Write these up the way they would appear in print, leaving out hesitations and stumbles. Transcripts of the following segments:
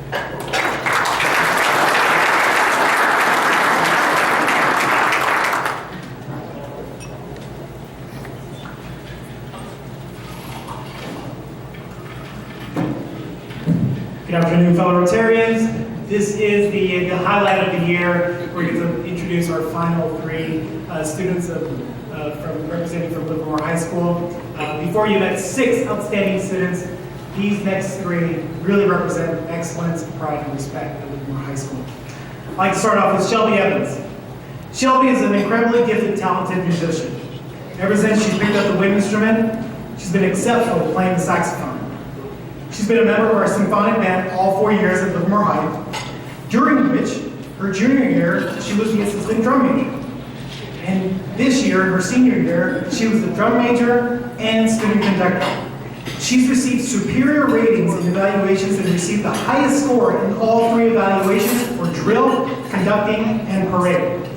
Good afternoon, fellow Rotarians. This is the highlight of the year. We're going to introduce our final three students representing from Livermore High School. Before you met 6 outstanding students, these next 3 really represent excellence, pride, and respect at Livermore High School. I'd like to start off with Shelby Evans. Shelby is an incredibly gifted, talented musician. Ever since she picked up the wind instrument, she's been exceptional at playing the saxophone. She's been a member of our symphonic band all 4 years at Livermore High, during which, her junior year, she was the assistant drum major. And this year, her senior year, she was the drum major and student conductor. She's received superior ratings in evaluations and received the highest score in all 3 evaluations for drill, conducting, and parade.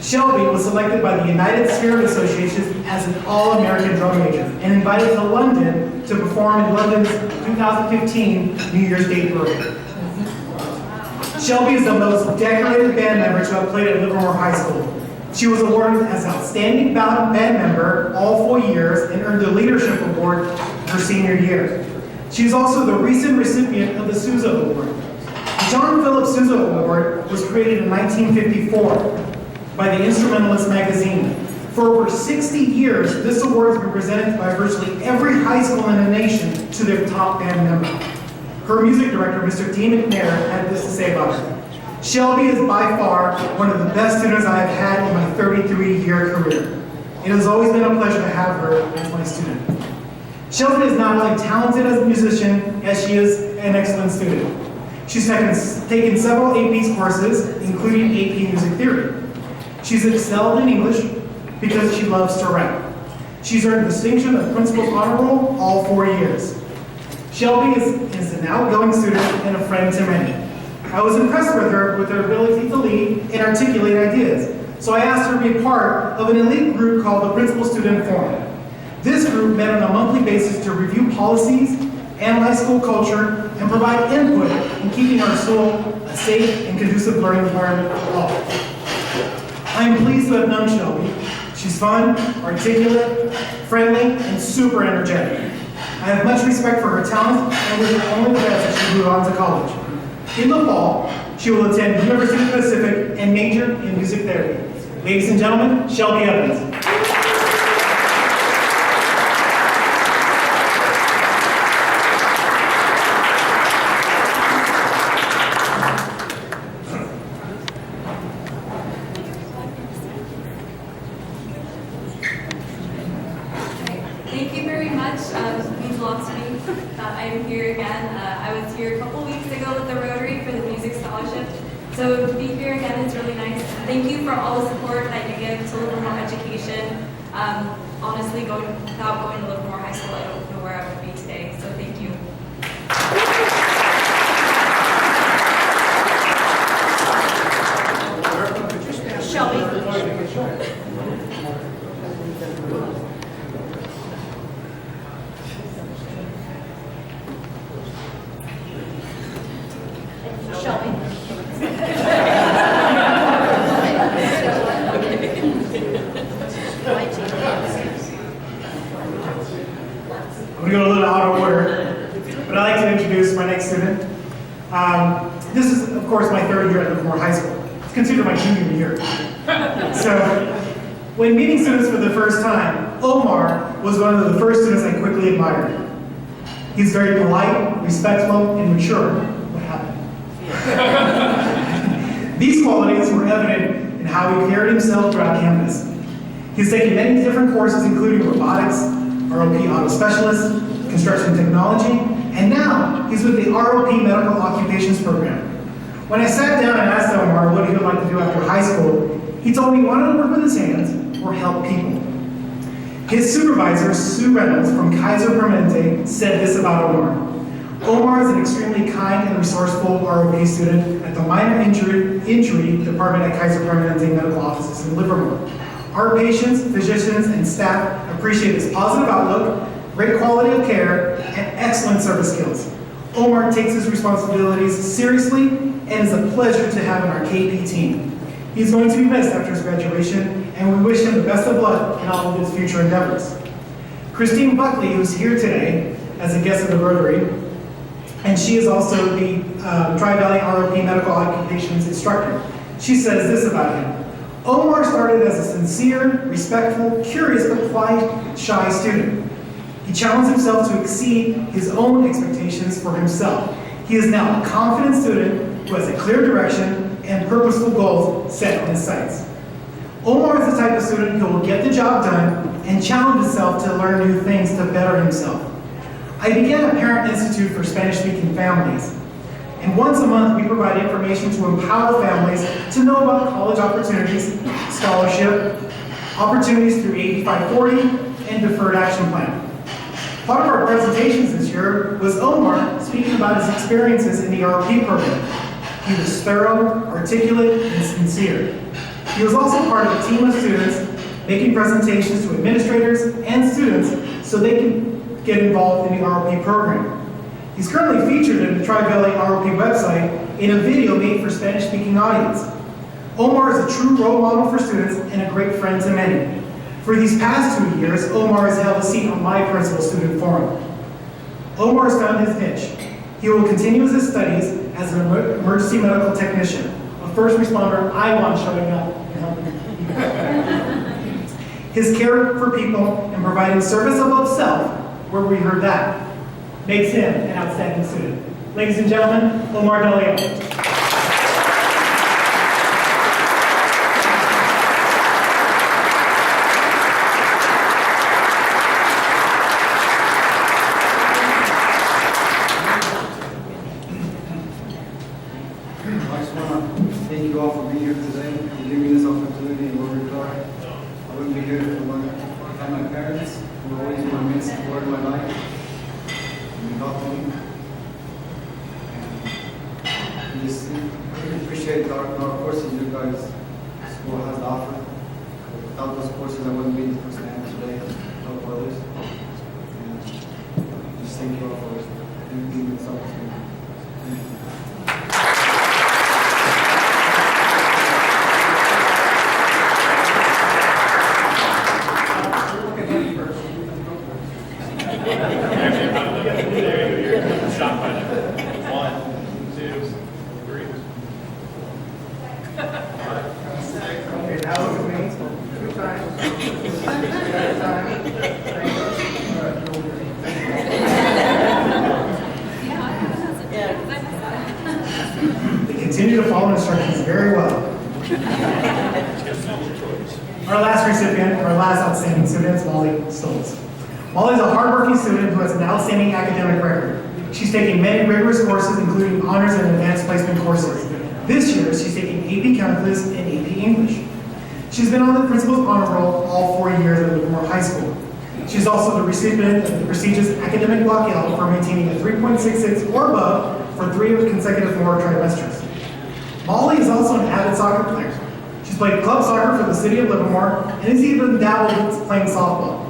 Shelby was selected by the United Spirit Association as an All-American drum major and invited to London to perform in London's 2015 New Year's Day parade. Shelby is the most decorated band member to have played at Livermore High School. She was awarded as Outstanding Band Member all 4 years and earned the Leadership Award her senior year. She is also the recent recipient of the Sousa Award. The John Philip Sousa Award was created in 1954 by the Instrumentalist magazine. For over 60 years, this award has been presented by virtually every high school in the nation to their top band member. Her music director, Mr. Dean McNair, had this to say about her. Shelby is by far one of the best students I have had in my 33-year career. It has always been a pleasure to have her as my student. Shelby is not only talented as a musician, as she is an excellent student. She's taken several AP courses, including AP Music Theory. She's excelled in English because she loves to rap. She's earned the distinction of Principal's Honor Roll all 4 years. Shelby is an outgoing student and a friend to many. I was impressed with her ability to lead and articulate ideas, so I asked her to be a part of an elite group called the Principal Student Forum. This group met on a monthly basis to review policies, analyze school culture, and provide input in keeping our school a safe and conducive learning environment for all. I am pleased to have known Shelby. She's fun, articulate, friendly, and super energetic. I have much respect for her talent and wish her only the best as she moves on to college. In the fall, she will attend University of the Pacific and major in music therapy. Ladies and gentlemen, Shelby Evans. Thank you very much. It means a lot to me that I'm here again. I was here a couple weeks ago with the Rotary for the Music Scholarship. So to be here again is really nice. Thank you for all the support that you give to Livermore education. Honestly, without going to Livermore High School, I don't know where I would be today. So thank you. I'm going to go a little out of order, but I'd like to introduce my next student. This is, of course, my 3rd year at Livermore High School. It's considered my junior year. So, when meeting students for the first time, Omar was one of the first students I quickly admired. He's very polite, respectful, and mature. What happened? These qualities were evident in how he carried himself throughout campus. He's taken many different courses, including robotics, ROP Auto Specialist, Construction Technology, and now he's with the ROP Medical Occupations Program. When I sat down and asked Omar what he would like to do after high school, he told me he wanted to work with his hands or help people. His supervisor, Sue Reynolds from Kaiser Permanente, said this about Omar. Omar is an extremely kind and resourceful ROP student at the Minor Injury Department at Kaiser Permanente Medical Offices in Livermore. Our patients, physicians, and staff appreciate his positive outlook, great quality of care, and excellent service skills. Omar takes his responsibilities seriously and is a pleasure to have on our KP team. He's going to be missed after his graduation, and we wish him the best of luck in all of his future endeavors. Christine Buckley, who's here today as a guest of the Rotary, and she is also the Tri-Valley ROP Medical Occupations instructor. She says this about him: Omar started as a sincere, respectful, curious, but quiet, shy student. He challenged himself to exceed his own expectations for himself. He is now a confident student who has a clear direction and purposeful goals set on his sights. Omar is the type of student who will get the job done and challenge himself to learn new things to better himself. I began a parent institute for Spanish-speaking families, and once a month we provide information to empower families to know about college opportunities, scholarship, opportunities through AB 540, and Deferred Action Plan. Part of our presentations this year was Omar speaking about his experiences in the ROP program. He was thorough, articulate, and sincere. He was also part of a team of students making presentations to administrators and students so they can get involved in the ROP program. He's currently featured in the Tri-Valley ROP website in a video made for Spanish-speaking audience. Omar is a true role model for students and a great friend to many. For these past 2 years, Omar has held a seat on my principal student forum. Omar has found his niche. He will continue his studies as an emergency medical technician, a first responder I want showing up and helping people. His care for people and providing service above self, where we heard that, makes him an outstanding student. Ladies and gentlemen, Omar D'Elia. I just want to thank you all for being here today, for giving me this opportunity in Rotary Clark. I wouldn't be here if my parents, who were always my main support in my life, and they helped me. And just really appreciate our courses you guys school has to offer. Without those courses, I wouldn't be the person I am today to help others. And just thank you all for giving me this opportunity. Thank you. Continue to follow instructions very well. Our last recipient, our last outstanding student is Molly Stoltz. Molly is a hardworking student who has an outstanding academic record. She's taking many rigorous courses, including honors and advanced placement courses. This year, she's taking AP Calculus and AP English. She's been on the principal's honor roll all 4 years at Livermore High School. She's also the recipient of the prestigious academic block L for maintaining a 3.66 or above for 3 consecutive more trimesters. Molly is also an avid soccer player. She's played club soccer for the city of Livermore and has even dabbled in playing softball.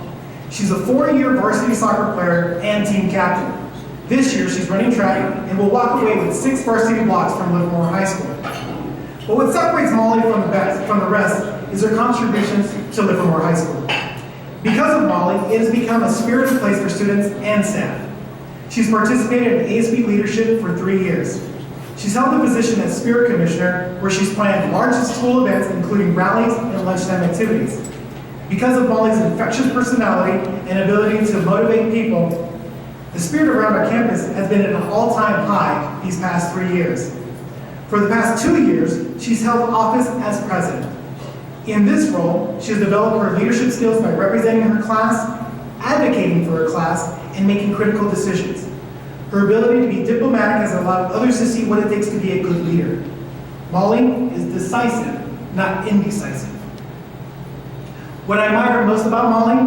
She's a 4-year varsity soccer player and team captain. This year, she's running track and will walk away with 6 varsity blocks from Livermore High School. But what separates Molly from the rest is her contributions to Livermore High School. Because of Molly, it has become a spirited place for students and staff. She's participated in ASB leadership for 3 years. She's held the position as Spirit Commissioner, where she's planned large school events, including rallies and lunchtime activities. Because of Molly's infectious personality and ability to motivate people, the spirit around our campus has been at an all-time high these past 3 years. For the past 2 years, she's held office as president. In this role, she has developed her leadership skills by representing her class, advocating for her class, and making critical decisions. Her ability to be diplomatic has allowed others to see what it takes to be a good leader. Molly is decisive, not indecisive. What I admire most about Molly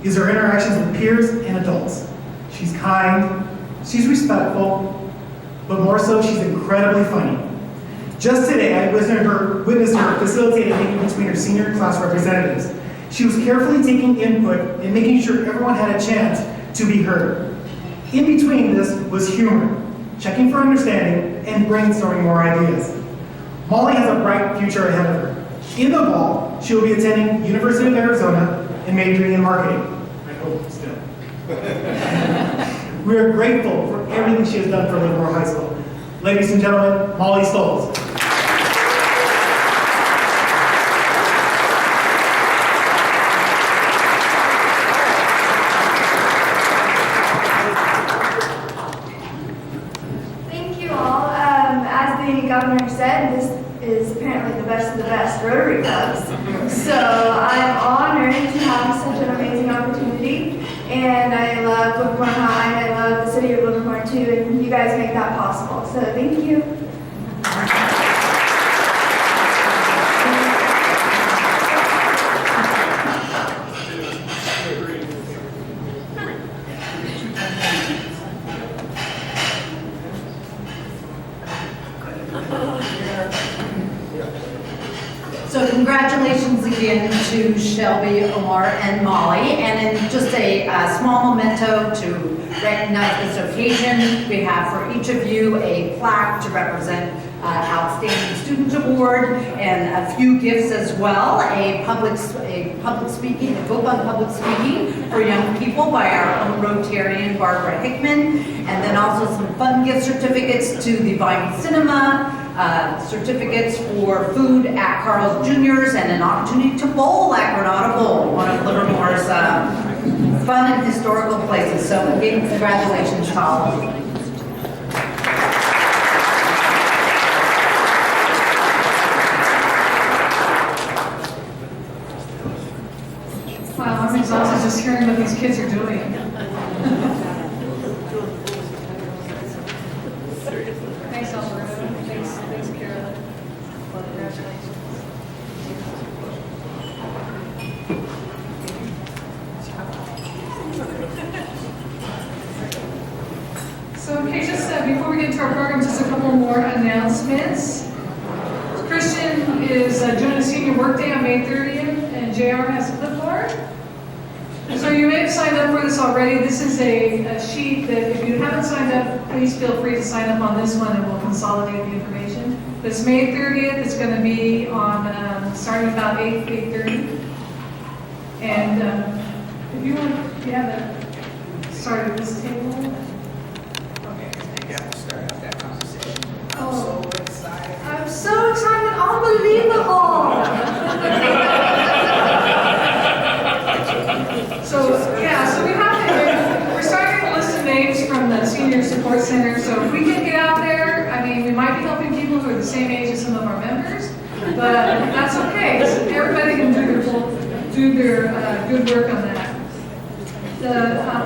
is her interactions with peers and adults. She's kind, she's respectful, but more so, she's incredibly funny. Just today, I witnessed her facilitate a meeting between her senior class representatives. She was carefully taking input and making sure everyone had a chance to be heard. In between this was humor, checking for understanding, and brainstorming more ideas. Molly has a bright future ahead of her. In the fall, she will be attending University of Arizona and majoring in marketing. I hope still. We are grateful for everything she has done for Livermore High School. Ladies and gentlemen, Molly Stolz. Thank you all. As the governor said, this is apparently the best of the best Rotary Clubs. So I'm honored to have such an amazing opportunity. And I love Livermore High, and I love the city of Livermore too, and you guys make that possible. So thank you. So congratulations again to Shelby, Omar, and Molly. And in just a small memento to recognize this occasion, we have for each of you a plaque to represent Outstanding Student Award and a few gifts as well. A public speaking, a book on public speaking for young people by our own Rotarian, Barbara Hickman. And then also some fun gift certificates to the Vine Cinema, certificates for food at Carl's Jr.'s, and an opportunity to bowl at Granada Bowl, one of Livermore's fun and historical places. So again, congratulations to all of you. Wow, I'm exhausted just hearing what these kids are doing. Thanks, Alberto. Thanks, Carolyn. Congratulations. So, okay, just before we get into our program, just a couple more announcements. Christian is doing a senior workday on May 30th, and JR has a clipboard. So you may have signed up for this already. This is a sheet that if you haven't signed up, please feel free to sign up on this one and we'll consolidate the information. But it's May 30th. It's going to be on starting about 8:30. And if you want, yeah, that start at this table. Yeah, start out that conversation. Oh. I'm so excited. I'm so excited. Unbelievable. So we have we're starting to list the names from the Senior Support Center. So if we can get out there, I mean, we might be helping people who are the same age as some of our members, but that's okay. Everybody can do their good work on that.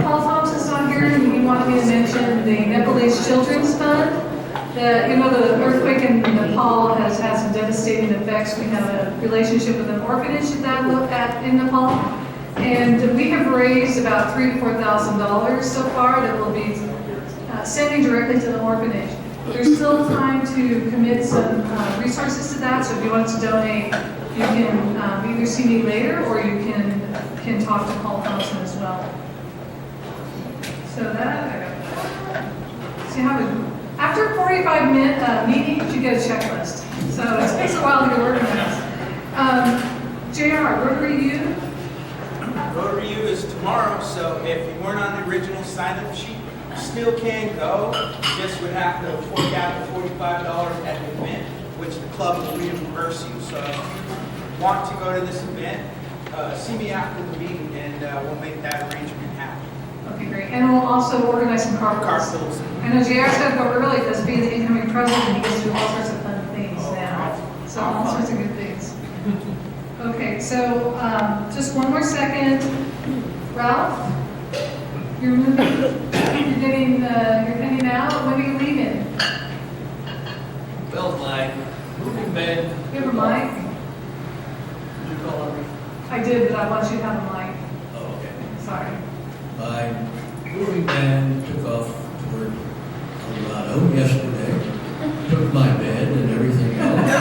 Paul Thompson's not here, and he wanted me to mention the Nepalese Children's Fund. The earthquake in Nepal has had some devastating effects. We have a relationship with an orphanage in Nepal. And we have raised about $3,000 to $4,000 so far that we'll be sending directly to the orphanage. There's still time to commit some resources to that, so if you want to donate, you can either see me later or you can talk to Paul Thompson as well. So that, I got that. See how after 45-minute meetings, you get a checklist. So it takes a while to get organized. JR, Rotary U? Rotary U is tomorrow, so if you weren't on the original sign-up sheet, you still can go. You just would have to fork out the $45 at the event, which the club will reimburse you. So if you want to go to this event, see me after the meeting, and we'll make that arrangement happen. Okay, great. And we'll also organize some carpools. Carpools. I know JR's got to go early because being the incoming president, he gets to do all sorts of fun things now. So all sorts of good things. Okay, so just one more second. Ralph, you're moving. You're heading out. When are you leaving? Bill's like, moving bed. You have a mic? Did you call me? I did, but I want you to have a mic. Oh, okay. Sorry. My moving van took off toward Colorado yesterday. Took my bed and everything else.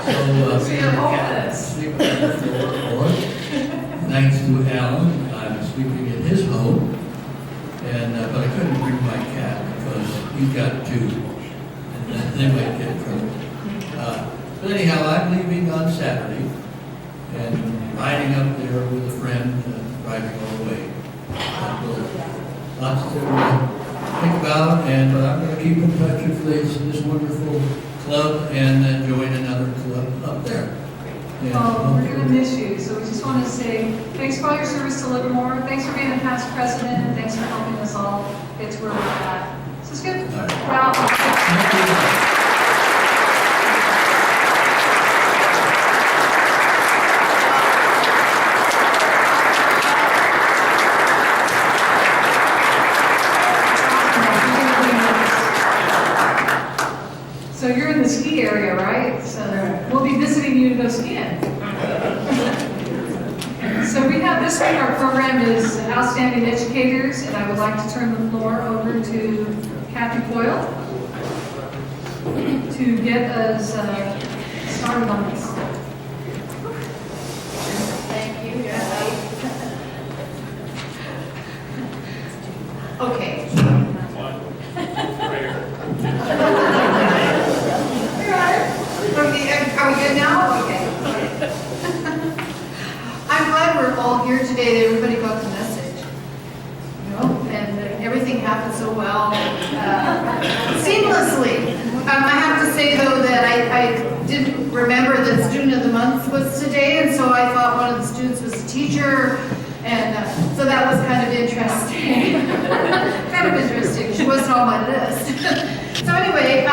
So you're homeless. Sleeping on the floor. Or, thanks to Alan, I'm sleeping in his home. but I couldn't bring my cat because he's got two, and they might get in trouble. But anyhow, I'm leaving on Saturday and riding up there with a friend, driving all the way. Lots to think about, and but I'm going to keep in touch with this wonderful club and join another club up there. And Well, we're going to miss you, so we just want to say thanks for all your service to Livermore. Thanks for being the past president, and thanks for helping us all get to where we're at. So it's good. All right. Wow. Thank you. So you're in the ski area, right? So we'll be visiting you to go skiing. So we have this week, our program is Outstanding Educators, and I would like to turn the floor over to Kathy Coyle to get us started on this. Thank you, Okay. Are we good now? Okay. I'm glad we're all here today, that everybody got the message. You know, and everything happened so well, seamlessly. I have to say though that I didn't remember that Student of the Month was today, and so I thought one of the students was a teacher, and so that was kind of interesting. Kind of interesting. She wasn't on my list. So anyway,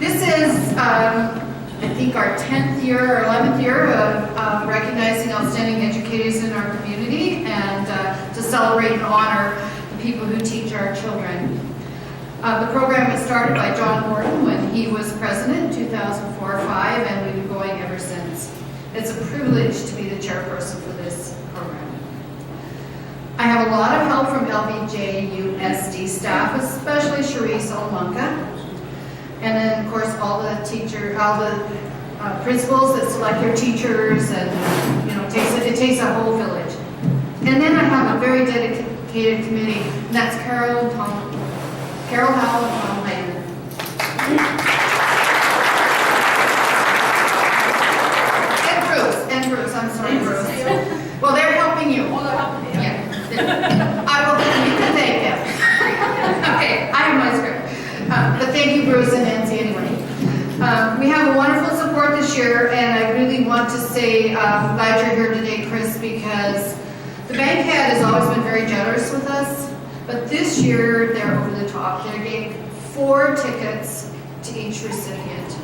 this is, I think, our 10th year or 11th year of recognizing outstanding educators in our community, and to celebrate and honor the people who teach our children. The program was started by John Morton when he was president in 2004-05, and we've been going ever since. It's a privilege to be the chairperson for this program. I have a lot of help from LBJUSD staff, especially Sharice Olmunka. And then, of course, all the principals that select their teachers, and you know, it takes a whole village. And then I have a very dedicated committee, and that's Carol Howell and Tom Hayden. And Bruce, I'm sorry, Bruce. Well, they're helping you. Oh, they're helping me. Yeah. You can thank them. Okay, I have my script. But thank you, Bruce and Nancy, anyway. We have a wonderful support this year, and I really want to say, I'm glad you're here today, Chris, because the bank head has always been very generous with us, but this year they're over the top. They gave 4 tickets to each recipient.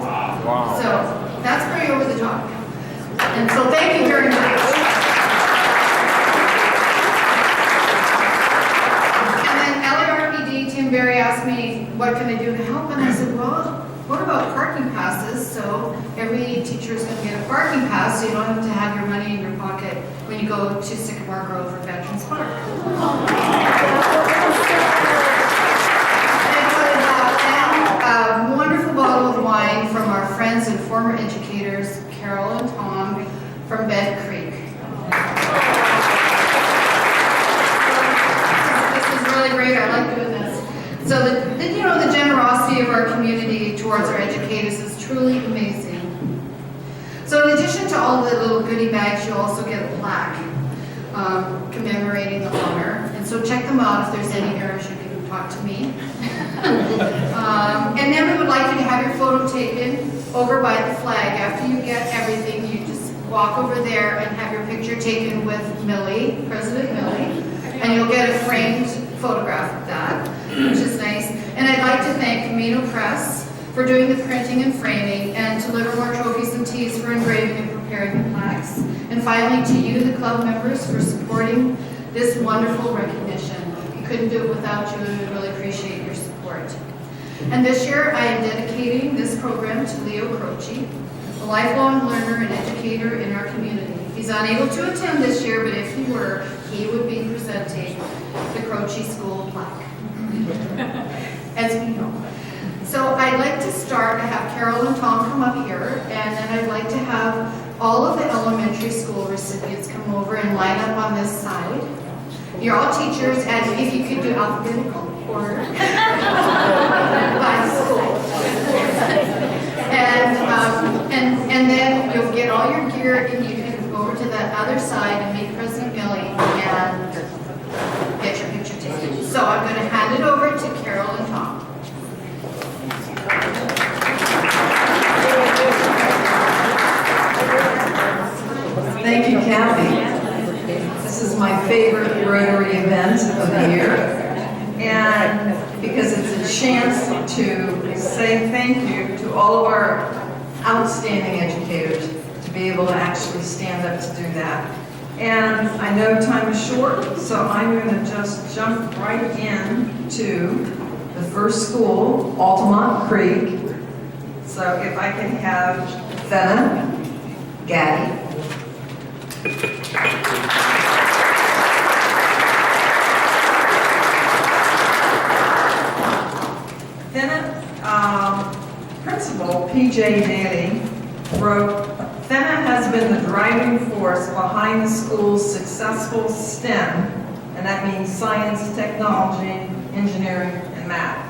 Wow. So that's pretty over the top. And so thank you very much. And then LARPD, Tim Berry asked me, what can I do to help? And I said, well, what about parking passes? So every teacher is going to get a parking pass, so you don't have to have your money in your pocket when you go to Sycamore Grove or Veterans Park. And a wonderful bottle of wine from our friends and former educators, Carol and Tom from Bed Creek. This is really great. I like doing this. So the generosity of our community towards our educators is truly amazing. So in addition to all the little goodie bags, you'll also get a plaque commemorating the honor. And so check them out. If there's any errors, you can talk to me. And then we would like you to have your photo taken over by the flag. After you get everything, you just walk over there and have your picture taken with Millie, President Millie, and you'll get a framed photograph of that, which is nice. And I'd like to thank Camino Press for doing the printing and framing, and to Livermore Trophies and Tees for engraving and preparing the plaques. And finally, to you, the club members, for supporting this wonderful recognition. We couldn't do it without you, and we really appreciate your support. And this year, I am dedicating this program to Leo Croce, a lifelong learner and educator in our community. He's unable to attend this year, but if he were, he would be presenting the Croce School plaque, as we know. So I'd like to start, I have Carol and Tom come up here, and then I'd like to have all of the elementary school recipients come over and line up on this side. You're all teachers, and if you could do alphabetical order by school. And then you'll get all your gear, and you can go over to the other side and meet President Millie and get your picture taken. So I'm going to hand it over to Carol and Tom. Thank you, Kathy. This is my favorite Rotary event of the year. And because it's a chance to say thank you to all of our outstanding educators to be able to actually stand up to do that. And I know time is short, so I'm going to just jump right in to the first school, Altamont Creek. So if I can have Fenna Gaddy. Fenna, Principal P.J. Daly wrote, Fenna has been the driving force behind the school's successful STEM, and that means science, technology, engineering, and math,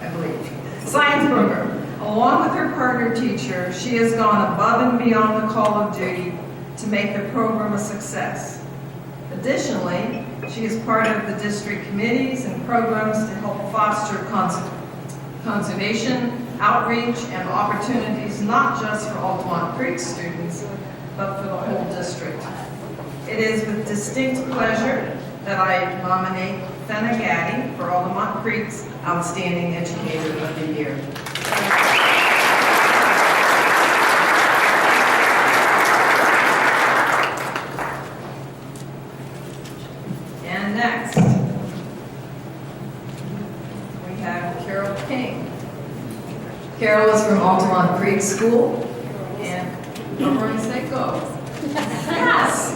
I believe, science program. Along with her partner teacher, she has gone above and beyond the call of duty to make the program a success. Additionally, she is part of the district committees and programs to help foster conservation, outreach, and opportunities not just for Altamont Creek students, but for the whole district. It is with distinct pleasure that I nominate Fenna Gaddy for Altamont Creek's Outstanding Educator of the Year. And next, we have Carol King. Carol is from Altamont Creek School, and Aurora Seiko. Yes!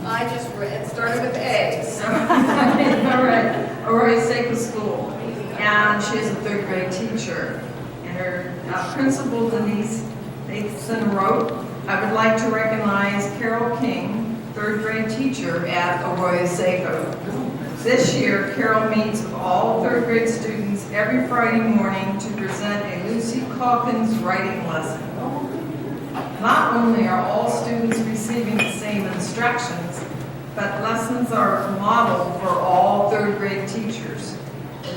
I just read, started with A, so. All right, Aurora Seiko School, and she is a third grade teacher. And her principal, Denise Nathan, wrote, I would like to recognize Carol King, third grade teacher at Arroyo Seco. This year, Carol meets with all third grade students every Friday morning to present a Lucy Calkins writing lesson. Not only are all students receiving the same instructions, but lessons are modeled for all third grade teachers.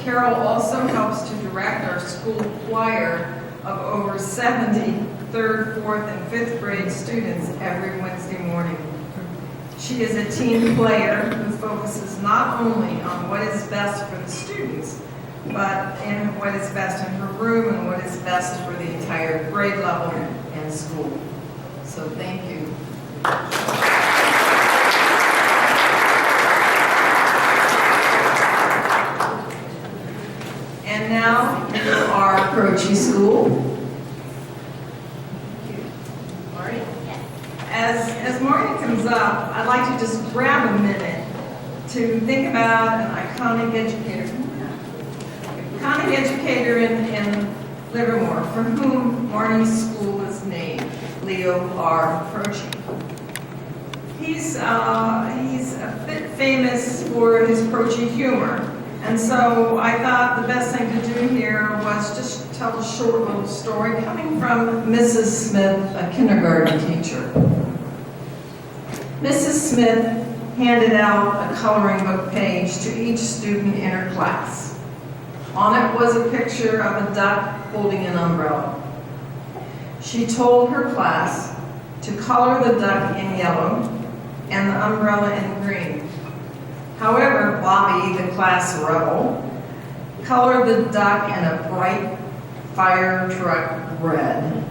Carol also helps to direct our school choir of over 70 third, fourth, and fifth grade students every Wednesday morning. She is a team player who focuses not only on what is best for the students, but in what is best in her room and what is best for the entire grade level and school. So thank you. And now to our Croce School. Marty? As Marty comes up, I'd like to just grab a minute to think about an iconic educator. Iconic educator in Livermore, for whom Marty's school is named, Leo R. Croce. He's a bit famous for his Croce humor, and so I thought the best thing to do here was just tell a short little story coming from Mrs. Smith, a kindergarten teacher. Mrs. Smith handed out a coloring book page to each student in her class. On it was a picture of a duck holding an umbrella. She told her class to color the duck in yellow and the umbrella in green. However, Bobby, the class rebel, colored the duck in a bright fire truck red.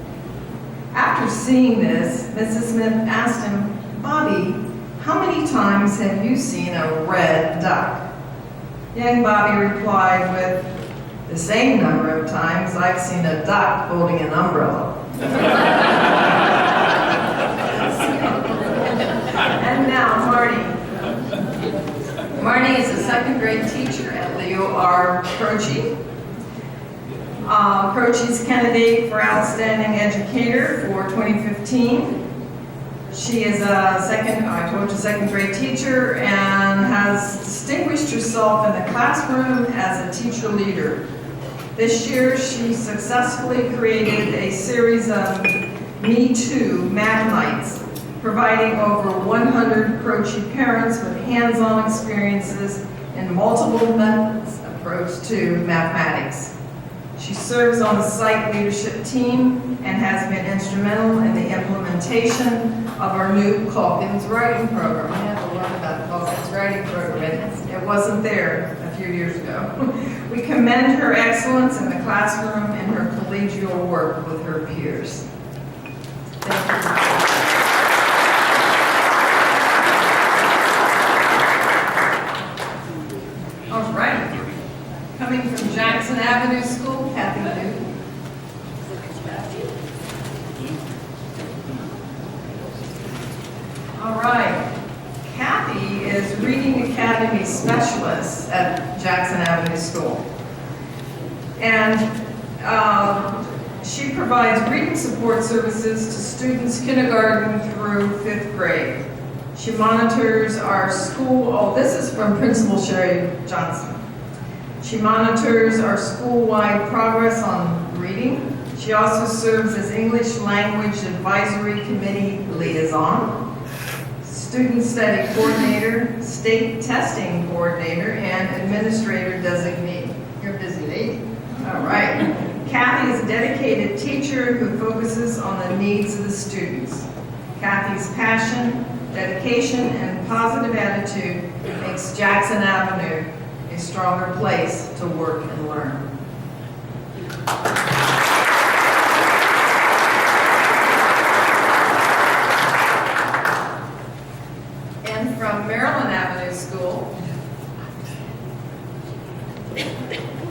After seeing this, Mrs. Smith asked him, Bobby, how many times have you seen a red duck? Young Bobby replied with, the same number of times I've seen a duck holding an umbrella. And now, Marty. Marty is a second grade teacher at Leo R. Croce. Croce's candidate for Outstanding Educator for 2015. She is a second grade teacher and has distinguished herself in the classroom as a teacher leader. This year, she successfully created a series of Me Too Math Nights, providing over 100 Croce parents with hands-on experiences in multiple methods approach to mathematics. She serves on the site leadership team and has been instrumental in the implementation of our new Calkins writing program. I had to learn about Calkins writing program. It wasn't there a few years ago. We commend her excellence in the classroom and her collegial work with her peers. Thank you. All right. Coming from Jackson Avenue School, Kathy Newton. All right. Kathy is Reading Academy Specialist at Jackson Avenue School. And she provides reading support services to students kindergarten through 5th grade. She monitors our school, this is from Principal Sherry Johnson. She monitors our school-wide progress on reading. She also serves as English Language Advisory Committee Liaison, Student Study Coordinator, State Testing Coordinator, and Administrator Designee. You're a busy lady. All right. Kathy is a dedicated teacher who focuses on the needs of the students. Kathy's passion, dedication, and positive attitude makes Jackson Avenue a stronger place to work and learn. And from Maryland Avenue School,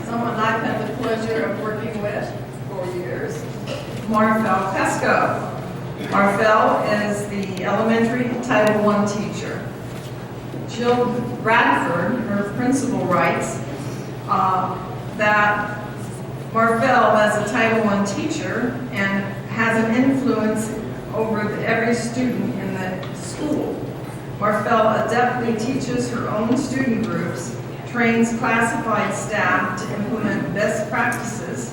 someone I've had the pleasure of working with for years, Marfel Pesco. Marfel is the elementary Title I teacher. Jill Bradford, her principal, writes that Marfel, as a Title I teacher, and has an influence over every student in the school. Marfel adeptly teaches her own student groups, trains classified staff to implement best practices,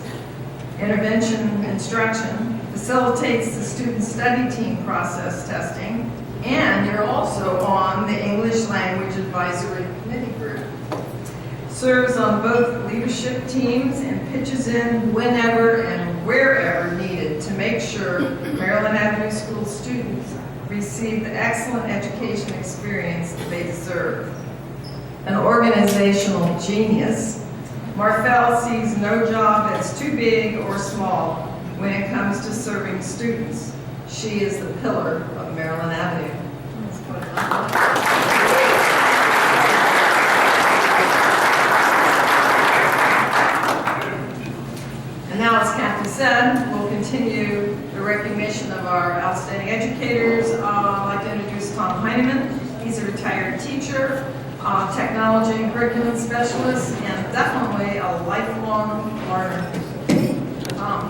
intervention instruction, facilitates the student study team process testing, and you're also on the English Language Advisory Committee group. Serves on both leadership teams and pitches in whenever and wherever needed to make sure Maryland Avenue School students receive the excellent education experience that they deserve. An organizational genius, Marfel sees no job that's too big or small when it comes to serving students. She is the pillar of Maryland Avenue. Let's put it on. And now, as Kathy said, we'll continue the recognition of our outstanding educators. I'd like to introduce Tom Heineman. He's a retired teacher, technology and curriculum specialist, and definitely a lifelong learner. Tom.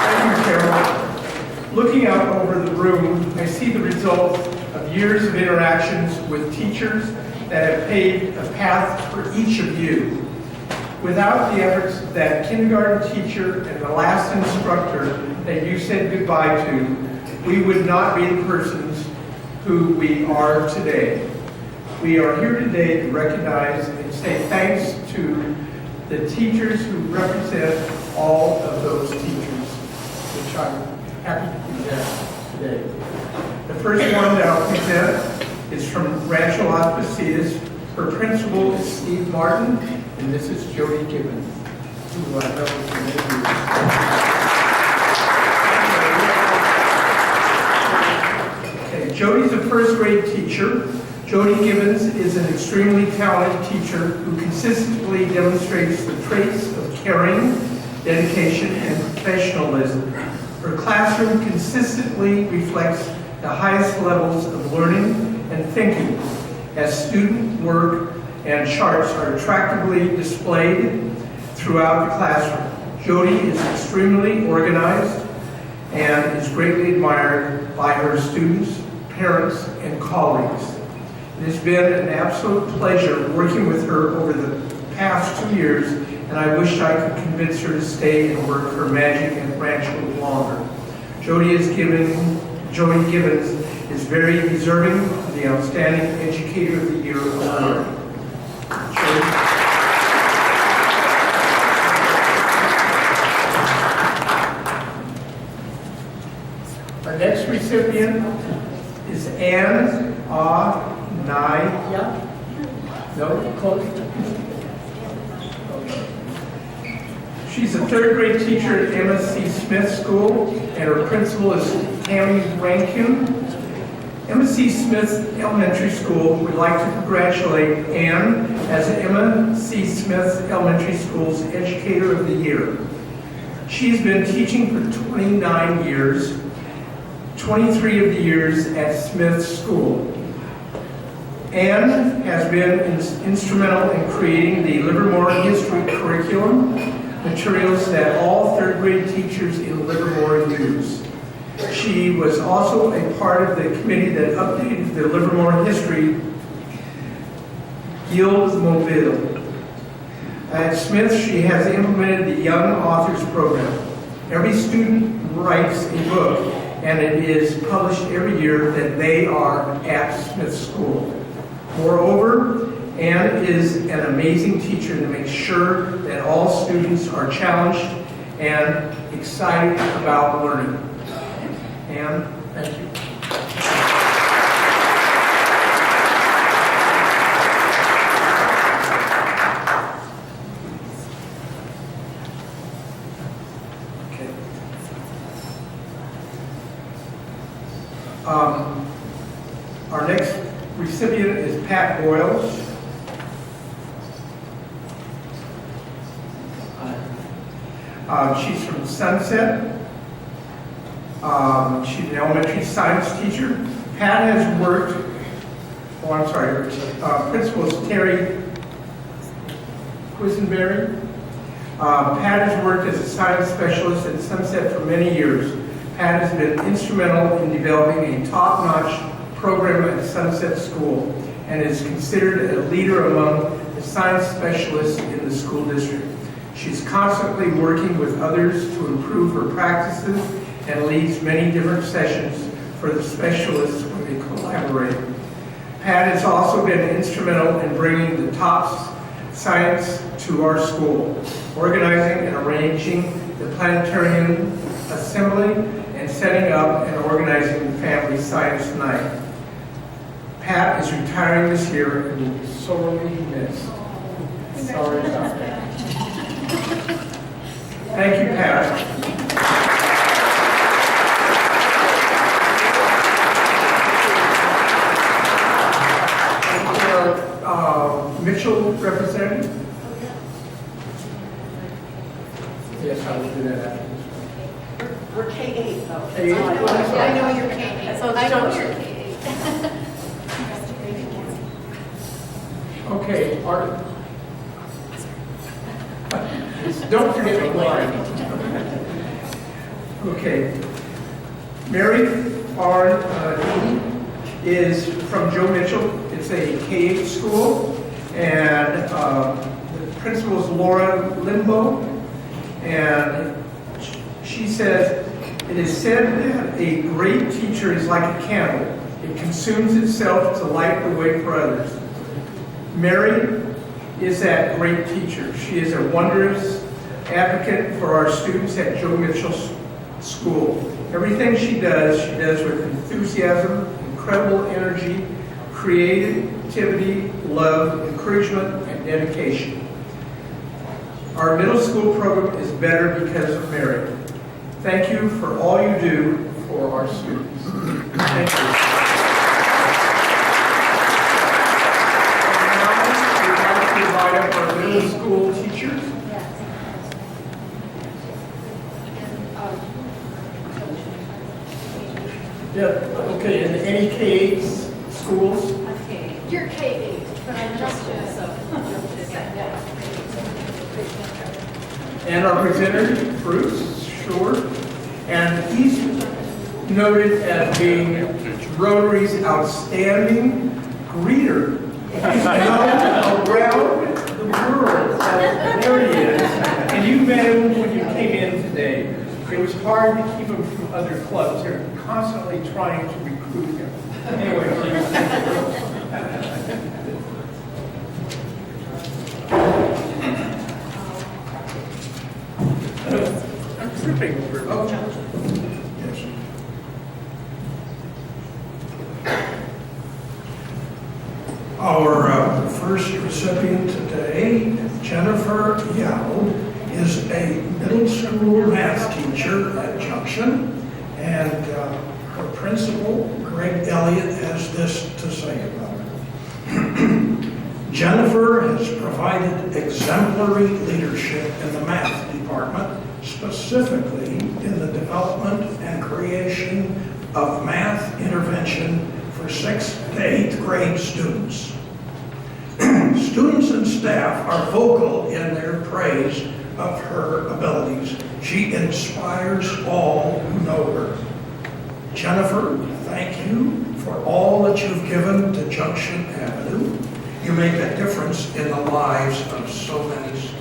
Thank you, Carol. Looking out over the room, I see the result of years of interactions with teachers that have paved a path for each of you. Without the efforts of that kindergarten teacher and the last instructor that you said goodbye to, we would not be the persons who we are today. We are here today to recognize and say thanks to the teachers who represent all of those teachers, which I'm happy to present today. The first one that I'll present is from Rancho Las Positas. Her principal is Steve Martin, and this is Jody Gibbons, who I know is many of you. Okay, Jody's a first grade teacher. Jody Gibbons is an extremely talented teacher who consistently demonstrates the traits of caring, dedication, and professionalism. Her classroom consistently reflects the highest levels of learning and thinking as student work and charts are attractively displayed throughout the classroom. Jody is extremely organized and is greatly admired by her students, parents, and colleagues. It has been an absolute pleasure working with her over the past 2 years, and I wish I could convince her to stay and work her magic at Rancho longer. Jody Gibbons is very deserving of the Outstanding Educator of the Year award. Jody. Our next recipient is Ann Naya. No, close. She's a third grade teacher at Emma C. Smith School, and her principal is Tammy Rankin. Emma C. Smith Elementary School would like to congratulate Ann as Emma C. Smith Elementary School's Educator of the Year. She's been teaching for 29 years, 23 of the years at Smith School. Ann has been instrumental in creating the Livermore History curriculum, materials that all third grade teachers in Livermore use. She was also a part of the committee that updated the Livermore History Guild Mobile. At Smith, she has implemented the Young Authors Program. Every student writes a book, and it is published every year that they are at Smith School. Moreover, Ann is an amazing teacher that makes sure that all students are challenged and excited about learning. Ann, thank you. Our next recipient is Pat Boyles. She's from Sunset. She's an elementary science teacher. Pat has worked, her principal is Terry Quisenberry. Pat has worked as a science specialist at Sunset for many years. Pat has been instrumental in developing a top-notch program at Sunset School and is considered a leader among the science specialists in the school district. She's constantly working with others to improve her practices and leads many different sessions for the specialists when they collaborate. Pat has also been instrumental in bringing the top science to our school, organizing and arranging the planetarium assembly, and setting up and organizing the family science night. Pat is retiring this year and will be sorely missed. Sorry about that. Thank you, Pat. Mitchell representative? Yes, I will do that after this. We're K-8 though. K-8? I know you're K-8. I know you're K-8. Okay, don't forget the line. Okay. Mary Arn is from Joe Mitchell. It's a K-8 school, and the principal is Laura Limbo, and she says, "It is said that a great teacher is like a candle. It consumes itself to light the way for others." Mary is that great teacher. She is a wondrous advocate for our students at Joe Mitchell School. Everything she does with enthusiasm, incredible energy, creativity, love, encouragement, and dedication. Our middle school program is better because of Mary. Thank you for all you do for our students. Thank you. Our middle school teachers. Yeah, okay, and any K-8 schools? You're K-8, but I'm just so. And our presenter, Bruce Shore, and he's noted as being Rotary's outstanding greeter. He's known around the world. There he is. And you met him when you came in today. It was hard to keep him from other clubs. They're constantly trying to recruit him. Anyway, I'm tripping over it. Oh, yes. Our first recipient today, Jennifer Yao, is a middle school math teacher at Junction, and her principal, Greg Elliott, has this to say about her. Jennifer has provided exemplary leadership in the math department, specifically in the development and creation of math intervention for 6th to 8th grade students. Students and staff are vocal in their praise of her abilities. She inspires all who know her. Jennifer, thank you for all that you've given to Junction Avenue. You make a difference in the lives of so many students.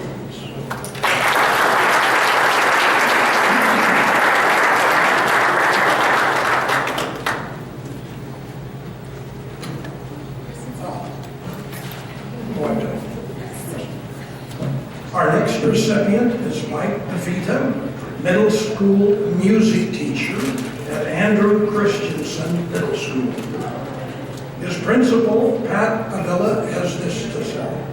Our next recipient is Mike DeVita, middle school music teacher at Andrew Christensen Middle School. His principal, Pat Avila, has this to say.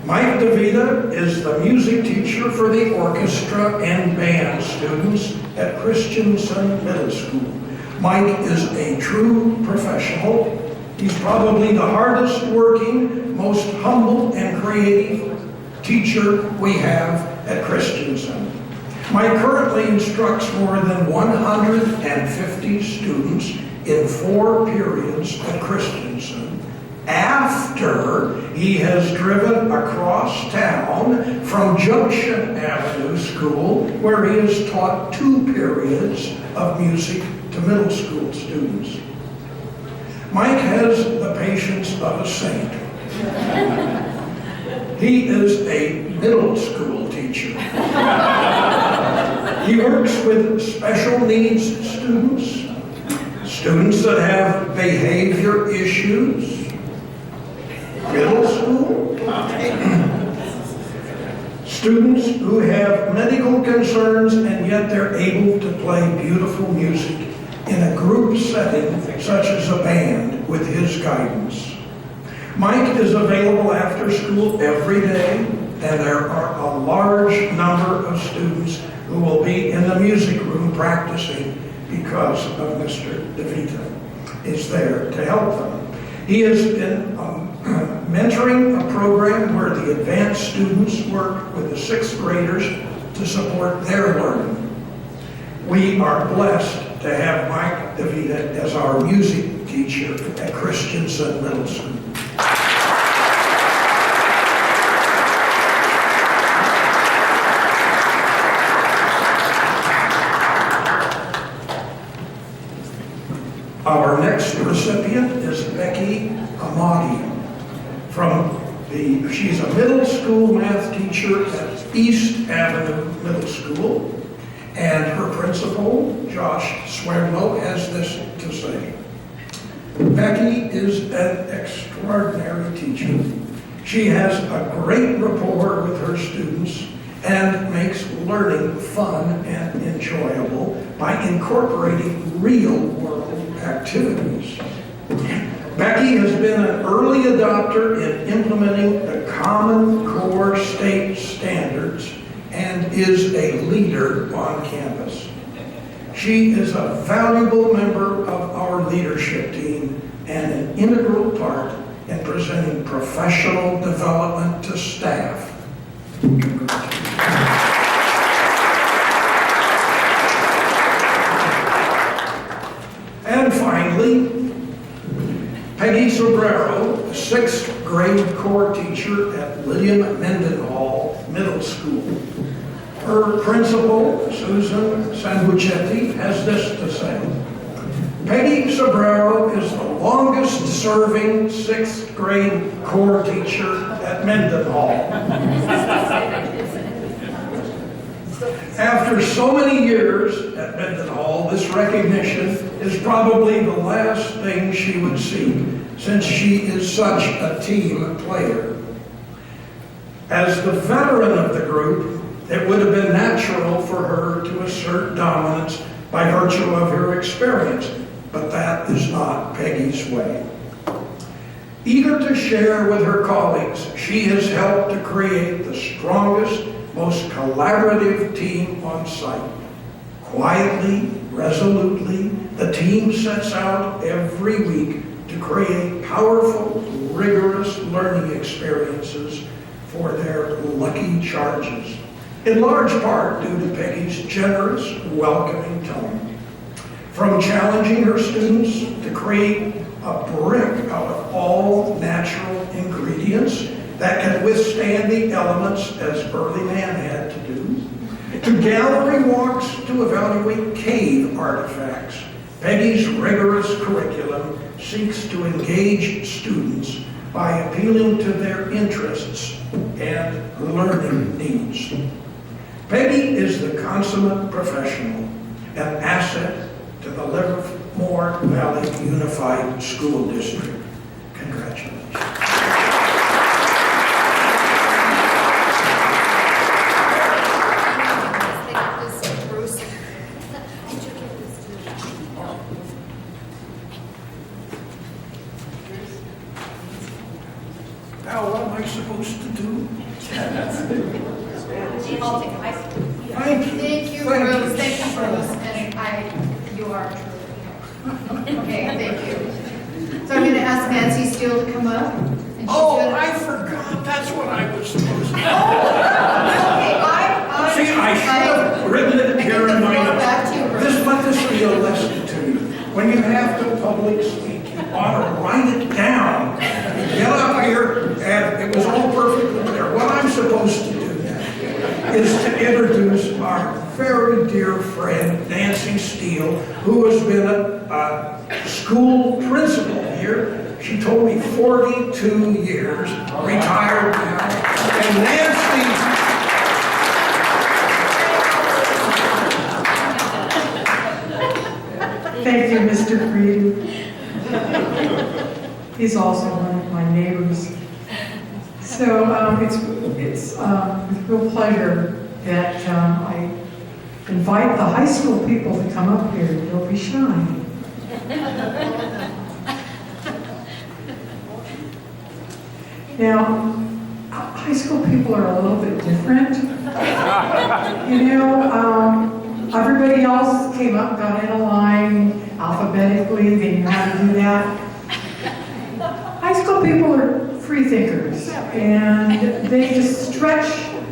Mike DeVita is the music teacher for the orchestra and band students at Christensen Middle School. Mike is a true professional. He's probably the hardest working, most humble and creative teacher we have at Christensen. Mike currently instructs more than 150 students in 4 periods at Christensen after he has driven across town from Junction Avenue School, where he has taught 2 periods of music to middle school students. Mike has the patience of a saint. He is a middle school teacher. He works with special needs students, students that have behavior issues, middle school, students who have medical concerns and yet they're able to play beautiful music in a group setting such as a band with his guidance. Mike is available after school every day, and there are a large number of students who will be in the music room practicing because of Mr. DeVita is there to help them. He has been mentoring a program where the advanced students work with the 6th graders to support their learning. We are blessed to have Mike DeVita as our music teacher at Christensen Middle School. Our next recipient is Becky Amati. She's a middle school math teacher at East Avenue Middle School, and her principal, Josh Swerlo, has this to say. Becky is an extraordinary teacher. She has a great rapport with her students and makes learning fun and enjoyable by incorporating real-world activities. Becky has been an early adopter in implementing the Common Core state standards and is a leader on campus. She is a valuable member of our leadership team and an integral part in presenting professional development to staff. And finally, Peggy Sobrero, 6th grade core teacher at William Mendenhall Middle School. Her principal, Susan Sanguchetti, has this to say. Peggy Sobrero is the longest-serving sixth-grade core teacher at Mendenhall. After so many years at Mendenhall, this recognition is probably the last thing she would seek, since she is such a team player. As the veteran of the group, it would have been natural for her to assert dominance by virtue of her experience, but that is not Peggy's way. Eager to share with her colleagues, she has helped to create the strongest, most collaborative team on site. Quietly, resolutely, the team sets out every week to create powerful, rigorous learning experiences for their lucky charges, in large part due to Peggy's generous, welcoming tone. From challenging her students to create a brick out of all natural ingredients that can withstand the elements as early man had to do, to gallery walks to evaluate cave artifacts, Peggy's rigorous curriculum seeks to engage students by appealing to their interests and learning needs. Peggy is the consummate professional, an asset to the Livermore Valley Unified School District. Congratulations. Now, what am I supposed to do? I'll take my seat. Thank you. Thank you, Thank Bruce. you Thank you, so Bruce. And you are truly. Okay, thank you. So I'm going to ask Nancy Steele to come up. And she's Oh, gonna- I forgot. That's what I was supposed to do. Okay, See, I should have written it here in my Back to you, notes. Bruce. Let this be a lesson to you. When you have to public speak, you ought to write it down. You get up here, and it was all perfectly clear. What I'm supposed to do now is to introduce our very dear friend, Nancy Steele, who has been a school principal here. She told me 42 years, retired now. And Nancy... Thank you, Mr. Creed. He's also one of my neighbors. So it's with real pleasure that I invite the high school people to come up here. Don't be shy. Now, high school people are a little bit different. You know, everybody else came up, got in a line alphabetically, they knew how to do that. High school people are free thinkers, and they just stretch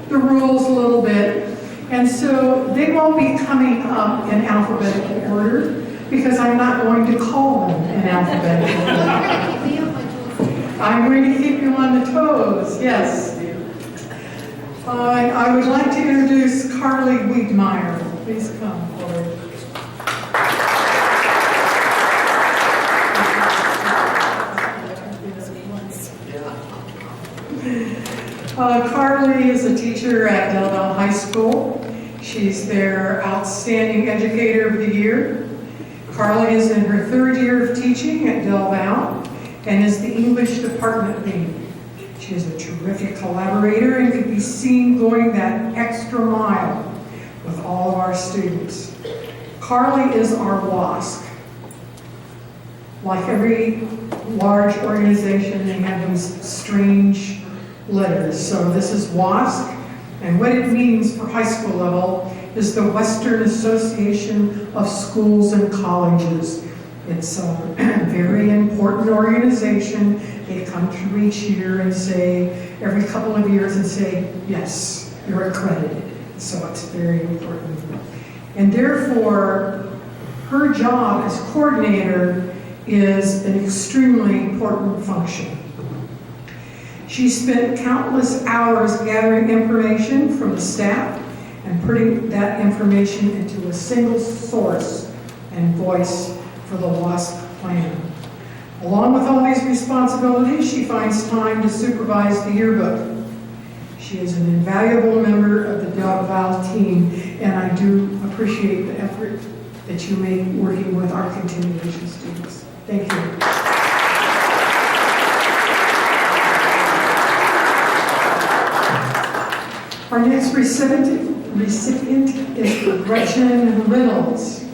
the rules a little bit, and so they won't be coming up in alphabetical order, because I'm not going to call them in alphabetical order. I'm going to keep you on the toes, yes. I would like to introduce Carly Wiedmeyer. Please come forward. Carly is a teacher at Del Val High School. She's their Outstanding Educator of the Year. Carly is in her third year of teaching at Del Val and is the English department lead. She is a terrific collaborator and can be seen going that extra mile with all of our students. Carly is our WASC. Like every large organization, they have these strange letters. So this is WASC, and what it means for high school level is the Western Association of Schools and Colleges. It's a very important organization. They come through each year and say, every couple of years, and say, yes, you're accredited. So it's very important. And therefore, her job as coordinator is an extremely important function. She spent countless hours gathering information from the staff and putting that information into a single source and voice for the WASP plan. Along with all these responsibilities, she finds time to supervise the yearbook. She is an invaluable member of the Del Val team, and I do appreciate the effort that you make working with our continuation students. Thank you. Our next recipient is Gretchen Reynolds.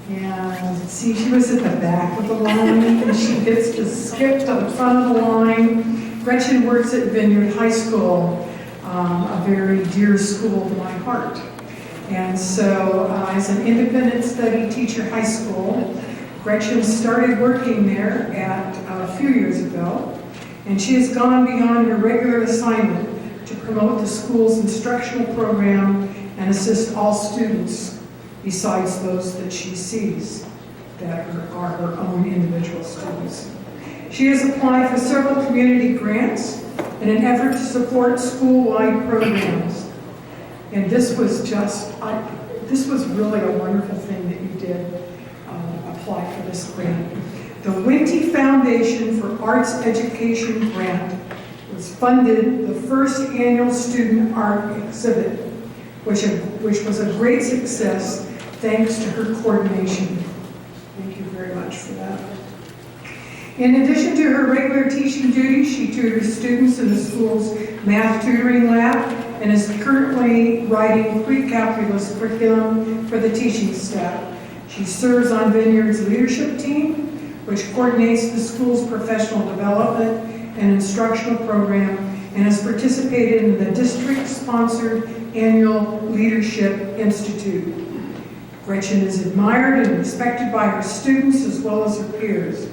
And see, she was at the back of the line, and she gets to skip to the front of the line. Gretchen works at Vineyard High School, a very dear school to my heart. And so, as an independent study teacher high school, Gretchen started working there a few years ago, and she has gone beyond her regular assignment to promote the school's instructional program and assist all students besides those that she sees that are her own individual students. She has applied for several community grants in an effort to support school-wide programs. And this was really a wonderful thing that you did apply for this grant. The Winty Foundation for Arts Education Grant was funded the first annual student art exhibit, which was a great success thanks to her coordination. Thank you very much for that. In addition to her regular teaching duties, she tutors students in the school's math tutoring lab and is currently writing pre-calculus curriculum for the teaching staff. She serves on Vineyard's leadership team, which coordinates the school's professional development and instructional program, and has participated in the district-sponsored annual Leadership Institute. Gretchen is admired and respected by her students as well as her peers.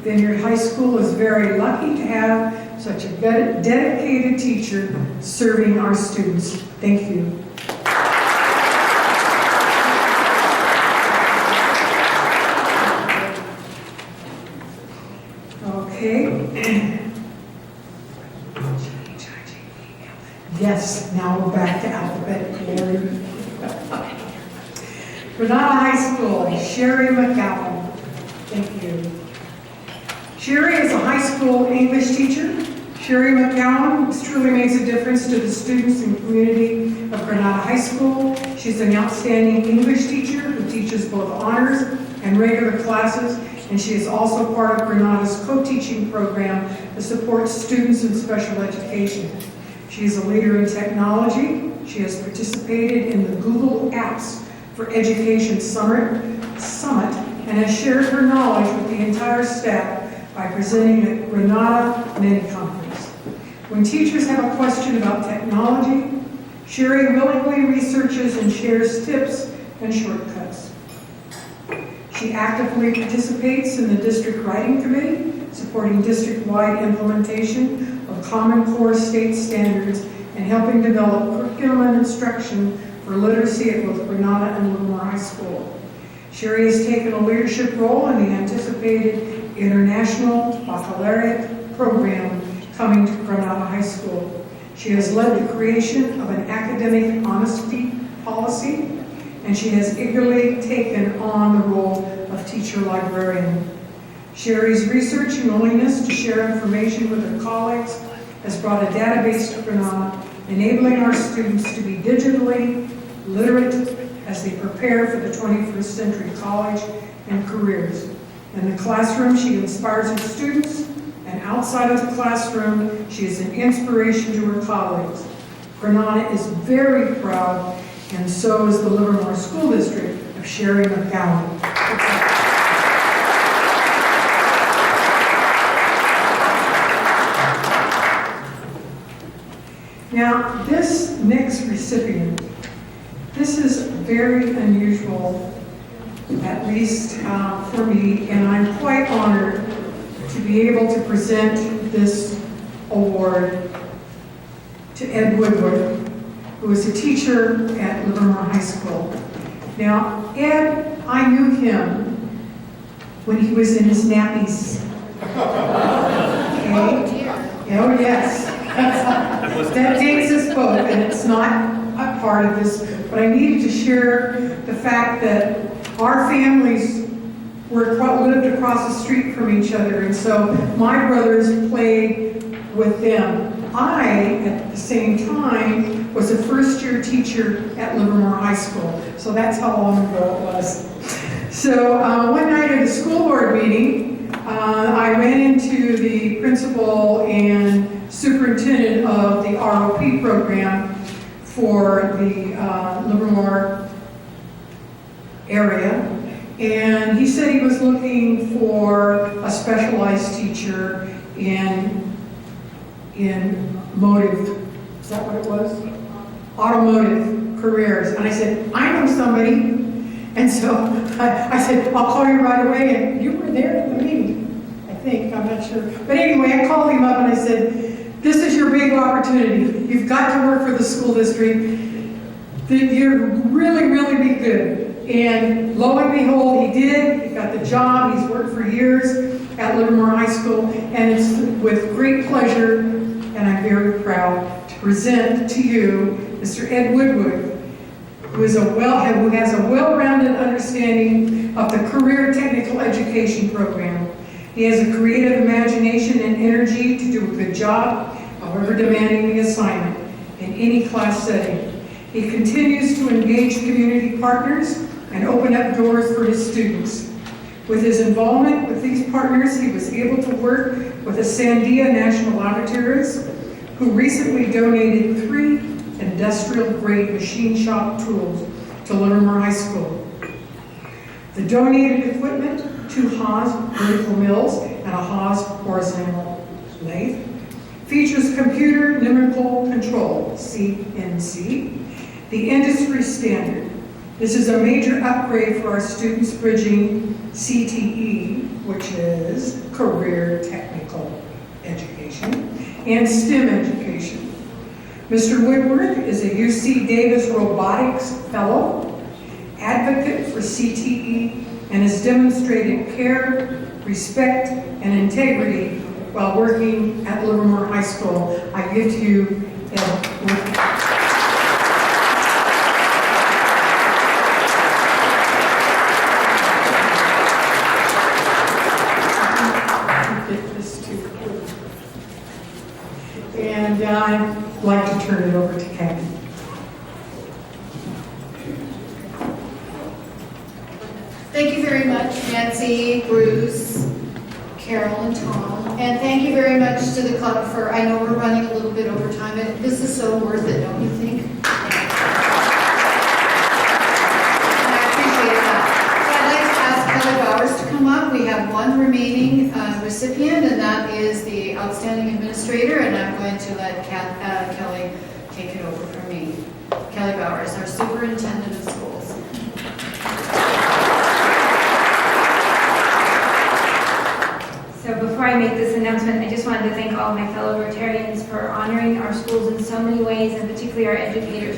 Vineyard High School is very lucky to have such a dedicated teacher serving our students. Thank you. Okay. Yes, now we're back to alphabetical order. Granada High School, Sherry McCallum. Thank you. Sherry is a high school English teacher. Sherry McCallum truly makes a difference to the students and community of Granada High School. She's an outstanding English teacher who teaches both honors and regular classes, and she is also part of Granada's co-teaching program that supports students in special education. She is a leader in technology. She has participated in the Google Apps for Education Summit and has shared her knowledge with the entire staff by presenting at Granada Mini Conference. When teachers have a question about technology, Sherry willingly researches and shares tips and shortcuts. She actively participates in the district writing committee, supporting district-wide implementation of Common Core state standards and helping develop curriculum and instruction for literacy at both Granada and Livermore High School. Sherry has taken a leadership role in the anticipated International Baccalaureate program coming to Granada High School. She has led the creation of an academic honesty policy, and she has eagerly taken on the role of teacher librarian. Sherry's research and willingness to share information with her colleagues has brought a database to Granada, enabling our students to be digitally literate as they prepare for the 21st century college and careers. In the classroom, she inspires her students, and outside of the classroom, she is an inspiration to her colleagues. Granada is very proud, and so is the Livermore School District, of Sherry McCallum. Now, this next recipient, this is very unusual, at least for me, and I'm quite honored to be able to present this award to Ed Woodward, who is a teacher at Livermore High School. Now, Ed, I knew him when he was in his nappies. Okay? Oh, yes. That takes us both, and it's not a part of this, but I needed to share the fact that our families lived across the street from each other, and so my brothers played with them. I, at the same time, was a first-year teacher at Livermore High School, so that's how long ago it was. So one night at a school board meeting, I ran into the principal and superintendent of the ROP program for the Livermore area, and he said he was looking for a specialized teacher in motive, is that what it was? Automotive careers. And I said, I know somebody. And so I said, I'll call you right away. And you were there at the meeting, I think, I'm not sure. But anyway, I called him up and I said, this is your big opportunity. You've got to work for the school district. You'd really, really be good. And lo and behold, he did. He got the job. He's worked for years at Livermore High School. And it's with great pleasure, and I'm very proud to present to you Mr. Ed Woodward, who has a well-rounded understanding of the Career Technical Education Program. He has a creative imagination and energy to do a good job, however demanding the assignment, in any class setting. He continues to engage community partners and open up doors for his students. With his involvement with these partners, he was able to work with the Sandia National Laboratories, who recently donated 3 industrial-grade machine shop tools to Livermore High School. The donated equipment, 2 Haas vertical mills and a Haas horizontal lathe, features computer numerical control, CNC, the industry standard. This is a major upgrade for our students bridging CTE, which is Career Technical Education, and STEM education. Mr. Woodward is a UC Davis Robotics Fellow, advocate for CTE, and has demonstrated care, respect, and integrity while working at Livermore High School. I give to you Ed Woodward. And I'd like to turn it over to Kathy. Thank you very much, Nancy, Bruce, Carol, and Tom. And thank you very much to the club for, I know we're running a little bit over time, and this is so worth it, don't you think? And I appreciate that. So I'd like to ask Kelly Bowers to come up. We have one remaining recipient, and that is the Outstanding Administrator, and I'm going to let Kelly take it over from me. Kelly Bowers, our Superintendent of Schools. So before I make this announcement, I just wanted to thank all of my fellow Rotarians for honoring our schools in so many ways, and particularly our educators.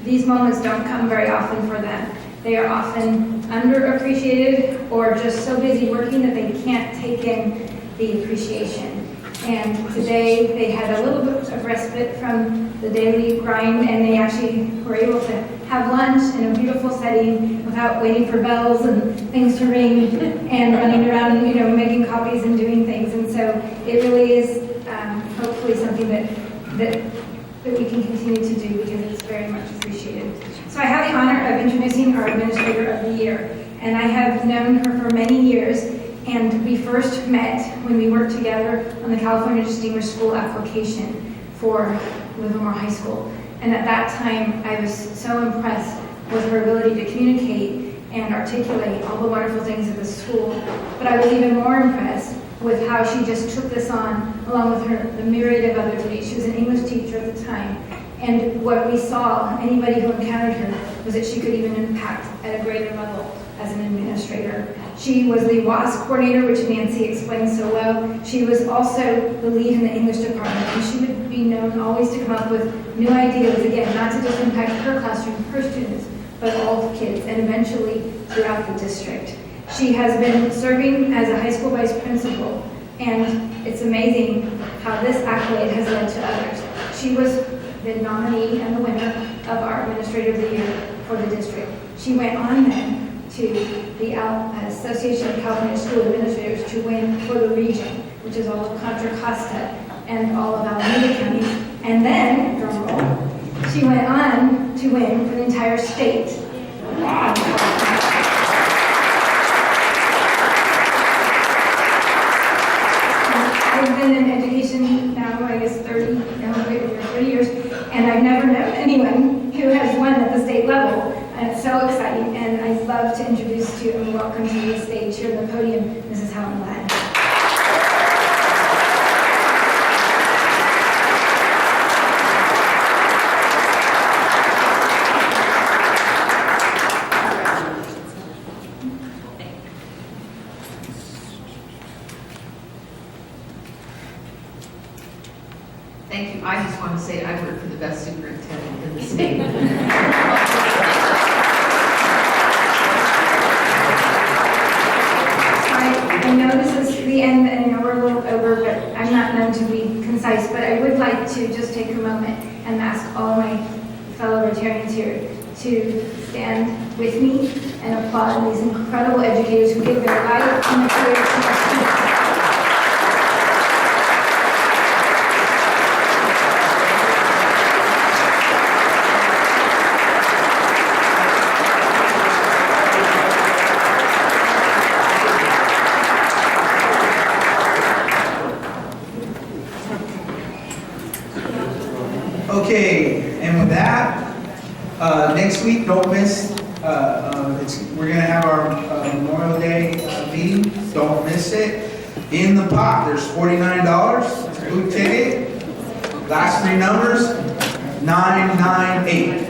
These moments don't come very often for them. They are often underappreciated or just so busy working that they can't take in the appreciation. And today they had a little bit of respite from the daily grind, and they actually were able to have lunch in a beautiful setting without waiting for bells and things to ring and running around, making copies and doing things. And so it really is hopefully something that we can continue to do, because it's very much appreciated. So I have the honor of introducing our Administrator of the Year, and I have known her for many years. And we first met when we worked together on the California Distinguished School application for Livermore High School. And at that time, I was so impressed with her ability to communicate and articulate all the wonderful things of the school. But I was even more impressed with how she just took this on, along with the myriad of other duties. She was an English teacher at the time. And what we saw, anybody who encountered her, was that she could even impact at a greater level as an administrator. She was the WASP coordinator, which Nancy explained so well. She was also the lead in the English department, and she would be known always to come up with new ideas, again, not to just impact her classroom, her students, but all the kids, and eventually throughout the district. She has been serving as a high school vice principal, and it's amazing how this accolade has led to others. She was the nominee and the winner of our Administrator of the Year for the district. She went on then to the Association of California School Administrators to win for the region, which is all of Contra Costa and all of Alameda counties. And then, drum roll, she went on to win for the entire state. I've been in education now, I guess 30 years, and I've never known anyone who has won at the state level. And it's so exciting, and I'd love to introduce to and welcome to the stage here on the podium, Mrs. Helen Ladd. Thank you. I just want to say I work for the best superintendent in the state. I know this is the end, and I know we're a little over, but I'm not known to be concise, but I would like to just take a moment and ask all of my fellow Rotarians here to stand with me and applaud these incredible educators who give their life and their career to our students. Okay, and with that, next week, don't miss, we're gonna have our Memorial Day meeting, don't miss it. In the pot, there's $49, food ticket, last three numbers, 998.